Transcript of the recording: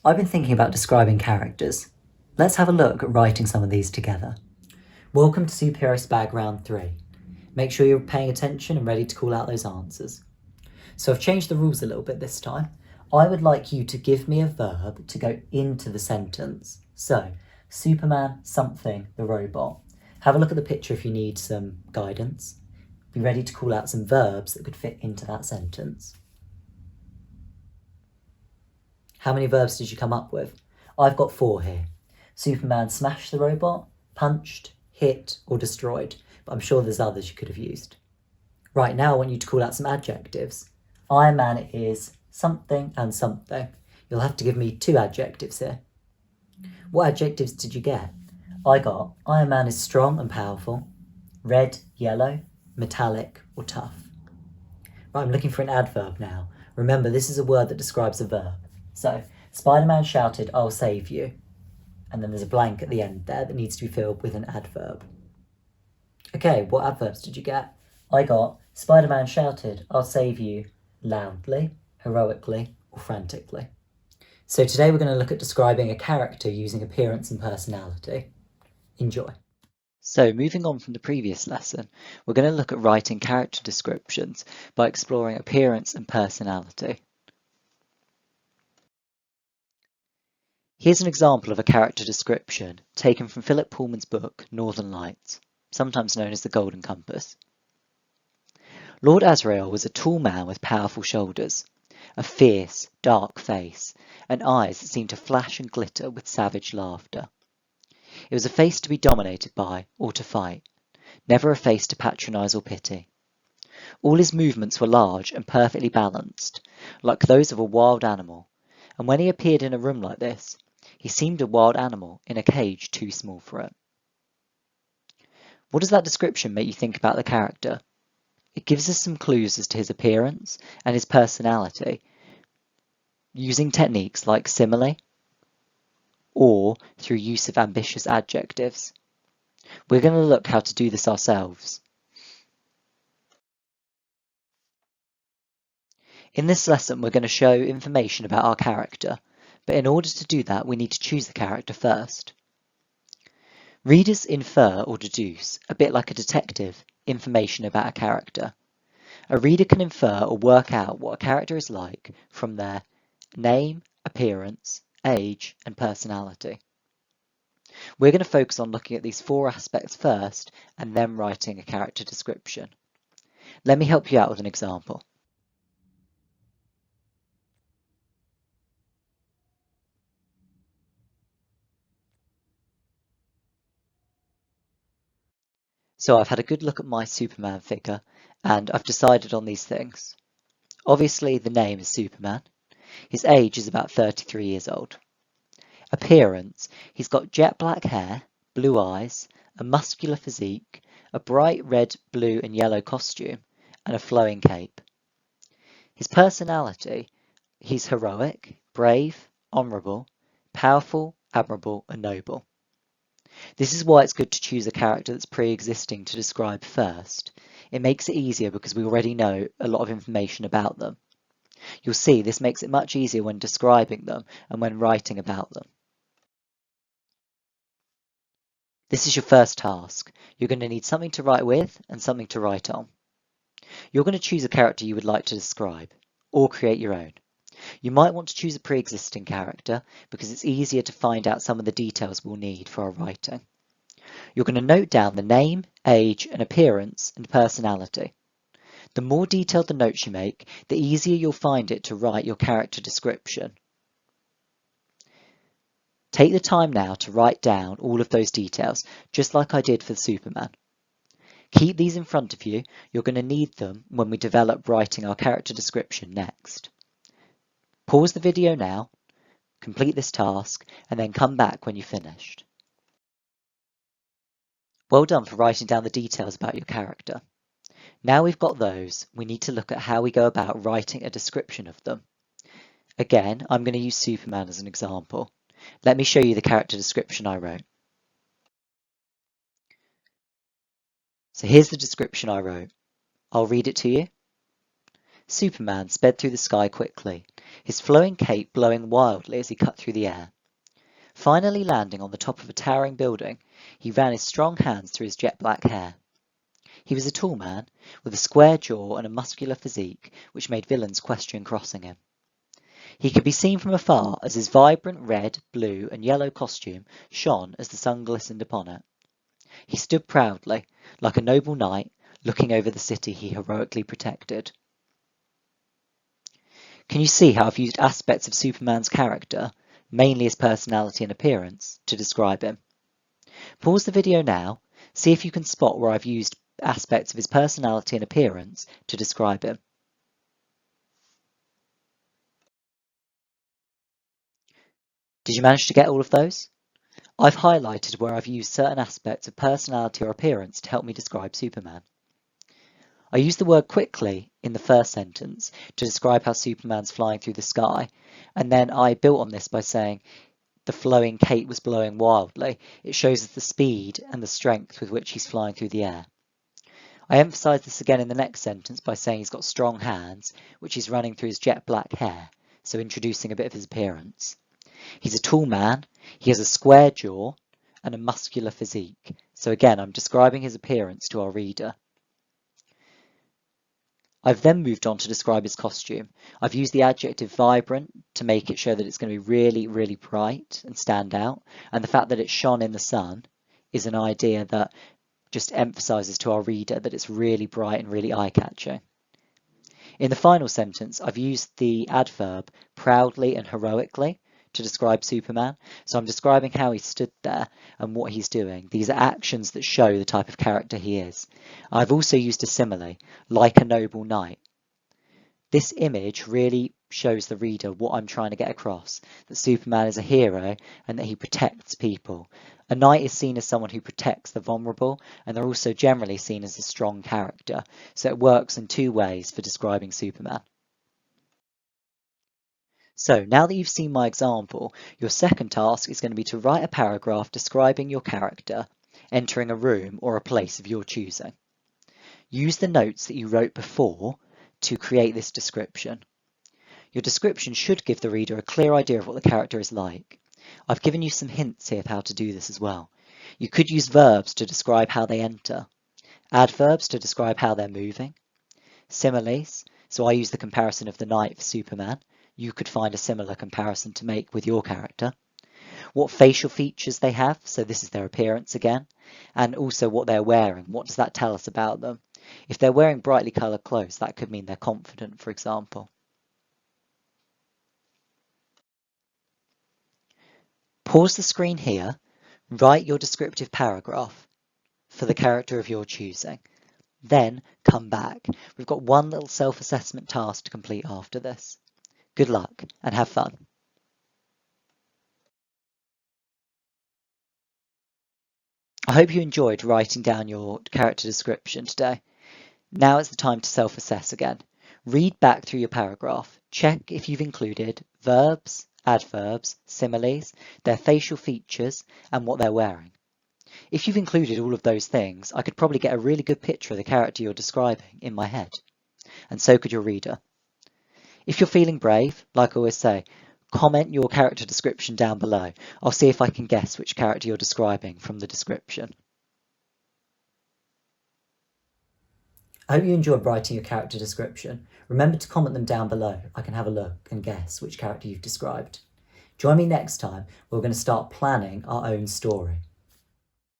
I've been thinking about describing characters. Let's have a look at writing some of these together. Welcome to Superhero Spag Round 3. Make sure you're paying attention and ready to call out those answers. So I've changed the rules a little bit this time. I would like you to give me a verb to go into the sentence. So, Superman something the robot. Have a look at the picture if you need some guidance. Be ready to call out some verbs that could fit into that sentence. How many verbs did you come up with? I've got 4 here. Superman smashed the robot, punched, hit, or destroyed, but I'm sure there's others you could have used. Right, now I want you to call out some adjectives. Iron Man is something and something. You'll have to give me 2 adjectives here. What adjectives did you get? I got Iron Man is strong and powerful, red, yellow, metallic, or tough. Right, I'm looking for an adverb now. Remember, this is a word that describes a verb. So, Spider-Man shouted, "I'll save you." And then there's a blank at the end there that needs to be filled with an adverb. Okay, what adverbs did you get? I got Spider-Man shouted, "I'll save you," loudly, heroically, or frantically. So today we're going to look at describing a character using appearance and personality. Enjoy. So moving on from the previous lesson, we're going to look at writing character descriptions by exploring appearance and personality. Here's an example of a character description taken from Philip Pullman's book Northern Lights, sometimes known as the Golden Compass. Lord Asriel was a tall man with powerful shoulders, a fierce, dark face, and eyes that seemed to flash and glitter with savage laughter. It was a face to be dominated by or to fight, never a face to patronise or pity. All his movements were large and perfectly balanced, like those of a wild animal, and when he appeared in a room like this, he seemed a wild animal in a cage too small for it. What does that description make you think about the character? It gives us some clues as to his appearance and his personality, using techniques like simile or through use of ambitious adjectives. We're going to look how to do this ourselves. In this lesson, we're going to show information about our character, but in order to do that, we need to choose the character first. Readers infer or deduce, a bit like a detective, information about a character. A reader can infer or work out what a character is like from their name, appearance, age, and personality. We're going to focus on looking at these 4 aspects first and then writing a character description. Let me help you out with an example. So I've had a good look at my Superman figure and I've decided on these things. Obviously the name is Superman. His age is about 33 years old. Appearance, he's got jet black hair, blue eyes, a muscular physique, a bright red, blue and yellow costume, and a flowing cape. His personality, he's heroic, brave, honourable, powerful, admirable and noble. This is why it's good to choose a character that's pre-existing to describe first. It makes it easier because we already know a lot of information about them. You'll see this makes it much easier when describing them and when writing about them. This is your first task. You're going to need something to write with and something to write on. You're going to choose a character you would like to describe, or create your own. You might want to choose a pre-existing character because it's easier to find out some of the details we'll need for our writing. You're going to note down the name, age, and appearance and personality. The more detailed the notes you make, the easier you'll find it to write your character description. Take the time now to write down all of those details, just like I did for Superman. Keep these in front of you. You're going to need them when we develop writing our character description next. Pause the video now, complete this task, and then come back when you've finished. Well done for writing down the details about your character. Now we've got those, we need to look at how we go about writing a description of them. Again, I'm going to use Superman as an example. Let me show you the character description I wrote. So here's the description I wrote. I'll read it to you. Superman sped through the sky quickly, his flowing cape blowing wildly as he cut through the air. Finally landing on the top of a towering building, he ran his strong hands through his jet-black hair. He was a tall man, with a square jaw and a muscular physique which made villains question crossing him. He could be seen from afar as his vibrant red, blue and yellow costume shone as the sun glistened upon it. He stood proudly, like a noble knight, looking over the city he heroically protected. Can you see how I've used aspects of Superman's character, mainly his personality and appearance, to describe him? Pause the video now, see if you can spot where I've used aspects of his personality and appearance to describe him. Did you manage to get all of those? I've highlighted where I've used certain aspects of personality or appearance to help me describe Superman. I used the word quickly in the first sentence to describe how Superman's flying through the sky, and then I built on this by saying the flowing cape was blowing wildly. It shows us the speed and the strength with which he's flying through the air. I emphasise this again in the next sentence by saying he's got strong hands, which he's running through his jet black hair, so introducing a bit of his appearance. He's a tall man, he has a square jaw and a muscular physique, so again I'm describing his appearance to our reader. I've then moved on to describe his costume. I've used the adjective vibrant to make it show that it's going to be really, really bright and stand out, and the fact that it shone in the sun is an idea that just emphasises to our reader that it's really bright and really eye-catching. In the final sentence, I've used the adverb proudly and heroically to describe Superman, so I'm describing how he stood there and what he's doing. These are actions that show the type of character he is. I've also used a simile, like a noble knight. This image really shows the reader what I'm trying to get across, that Superman is a hero and that he protects people. A knight is seen as someone who protects the vulnerable, and they're also generally seen as a strong character, so it works in two ways for describing Superman. So now that you've seen my example, your second task is going to be to write a paragraph describing your character, entering a room or a place of your choosing. Use the notes that you wrote before to create this description. Your description should give the reader a clear idea of what the character is like. I've given you some hints here of how to do this as well. You could use verbs to describe how they enter, adverbs to describe how they're moving, similes, so I use the comparison of the knight for Superman. You could find a similar comparison to make with your character. What facial features they have, so this is their appearance again, and also what they're wearing. What does that tell us about them? If they're wearing brightly coloured clothes, that could mean they're confident, for example. Pause the screen here, write your descriptive paragraph for the character of your choosing. Then come back. We've got one little self-assessment task to complete after this. Good luck and have fun. I hope you enjoyed writing down your character description today. Now it's the time to self-assess again. Read back through your paragraph. Check if you've included verbs, adverbs, similes, their facial features, and what they're wearing. If you've included all of those things, I could probably get a really good picture of the character you're describing in my head. And so could your reader. If you're feeling brave, like I always say, comment your character description down below. I'll see if I can guess which character you're describing from the description. I hope you enjoyed writing your character description. Remember to comment them down below. I can have a look and guess which character you've described. Join me next time. We're going to start planning our own story.